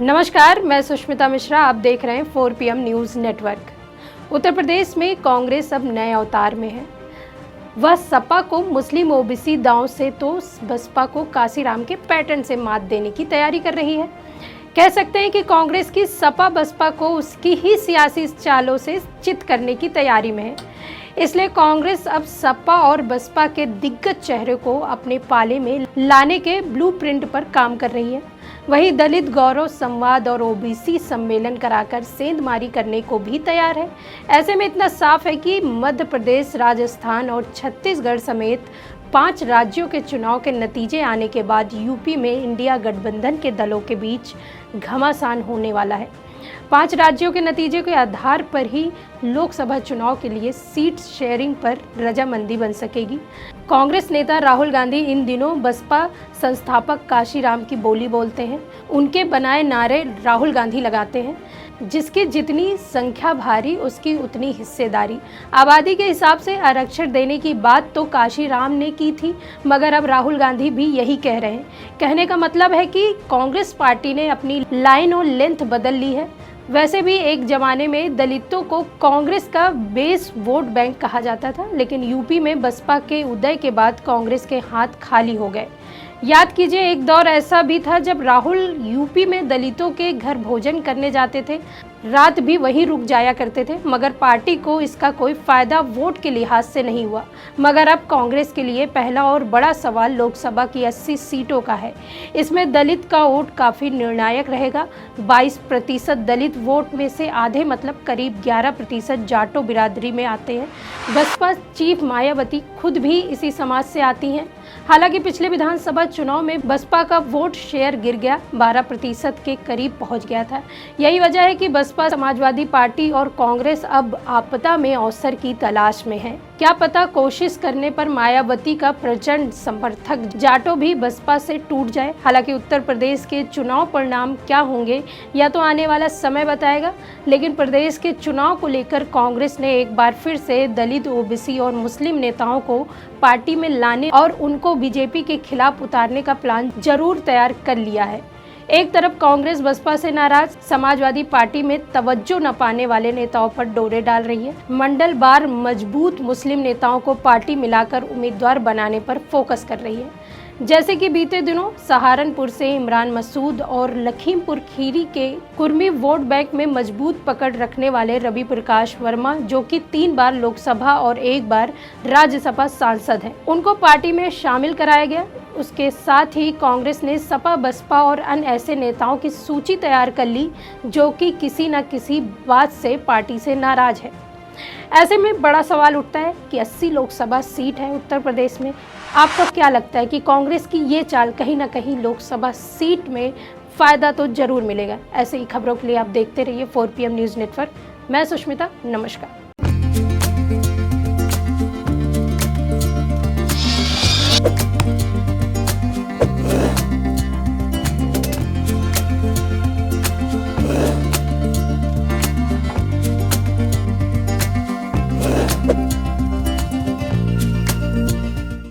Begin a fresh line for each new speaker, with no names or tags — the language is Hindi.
नमस्कार, मैं सुष्मिता मिश्रा। आप देख रहे हैं 4 PM news network. Uttar Pradesh में कांग्रेस अब नए अवतार में है। वह सपा को मुस्लिम ओबीसी दांव से तो बसपा को काशीराम के पैटर्न से मात देने की तैयारी कर रही है। कह सकते हैं कि कांग्रेस की सपा बसपा को उसकी ही सियासी चालों से चित करने की तैयारी में है। इसलिए कांग्रेस अब सपा और बसपा के दिग्गज चेहरे को अपने पाले में लाने के ब्लूप्रिंट पर काम कर रही है। वहीं दलित गौरव संवाद और ओबीसी सम्मेलन कराकर सेंधमारी करने को भी तैयार है। ऐसे में इतना साफ है कि मध्य प्रदेश, राजस्थान और छत्तीसगढ़ समेत 5 राज्यों के चुनाव के नतीजे आने के बाद यूपी में इंडिया गठबंधन के दलों के बीच घमासान होने वाला है। 5 राज्यों के नतीजे के आधार पर ही लोकसभा चुनाव के लिए सीट शेयरिंग पर रजामंदी बन सकेगी। कांग्रेस नेता राहुल गांधी इन दिनों बसपा संस्थापक काशीराम की बोली बोलते हैं। उनके बनाए नारे राहुल गांधी लगाते हैं। जिसकी जितनी संख्या भारी उसकी उतनी हिस्सेदारी। आबादी के हिसाब से आरक्षण देने की बात तो काशीराम ने की थी, मगर अब राहुल गांधी भी यही कह रहे हैं। कहने का मतलब है कि कांग्रेस पार्टी ने अपनी लाइन और लेंथ बदल ली है। वैसे भी एक जमाने में दलितों को कांग्रेस का बेस वोट बैंक कहा जाता था, लेकिन यूपी में बसपा के उदय के बाद कांग्रेस के हाथ खाली हो गए। याद कीजिए, एक दौर ऐसा भी था जब राहुल यूपी में दलितों के घर भोजन करने जाते थे, रात भी वहीं रुक जाया करते थे, मगर पार्टी को इसका कोई फायदा वोट के लिहाज से नहीं हुआ। मगर अब कांग्रेस के लिए पहला और बड़ा सवाल लोकसभा की 80 सीटों का है। इसमें दलित का वोट काफ़ी निर्णायक रहेगा। 22% दलित वोट में से आधे मतलब करीब 11% जाटो बिरादरी में आते हैं। बसपा चीफ मायावती खुद भी इसी समाज से आती हैं। हालांकि पिछले विधानसभा चुनाव में बसपा का वोट शेयर गिर गया, 12% के करीब पहुंच गया था। यही वजह है कि बसपा, समाजवादी पार्टी और कांग्रेस अब आपदा में अवसर की तलाश में है। क्या पता कोशिश करने पर मायावती का प्रचंड समर्थक जाटो भी बसपा से टूट जाए। हालांकि उत्तर प्रदेश के चुनाव परिणाम क्या होंगे या तो आने वाला समय बताएगा, लेकिन प्रदेश के चुनाव को लेकर कांग्रेस ने एक बार फिर से दलित, ओबीसी और मुस्लिम नेताओं को पार्टी में लाने और उनको बीजेपी के खिलाफ उतारने का प्लान जरूर तैयार कर लिया है। एक तरफ कांग्रेस बसपा से नाराज समाजवादी पार्टी में तवज्जो न पाने वाले नेताओं पर डोरे डाल रही है। मंडल बार मजबूत मुस्लिम नेताओं को पार्टी मिलाकर उम्मीदवार बनाने पर फोकस कर रही है। जैसे कि बीते दिनों सहारनपुर से इमरान मसूद और लखीमपुर खीरी के कुर्मी वोट बैंक में मजबूत पकड़ रखने वाले रवि प्रकाश वर्मा, जो कि 3 बार लोकसभा और 1 बार राज्यसभा सांसद हैं, उनको पार्टी में शामिल कराया गया। उसके साथ ही कांग्रेस ने सपा, बसपा और अन्य ऐसे नेताओं की सूची तैयार कर ली जो कि किसी न किसी बात से पार्टी से नाराज है। ऐसे में बड़ा सवाल उठता है कि 80 लोकसभा सीट है उत्तर प्रदेश में। आपको क्या लगता है कि कांग्रेस की ये चाल कहीं ना कहीं लोकसभा सीट में फ़ायदा तो जरूर मिलेगा? ऐसे ही खबरों के लिए आप देखते रहिए 4 PM न्यूज़ नेटवर्क। मैं सुष्मिता, नमस्कार।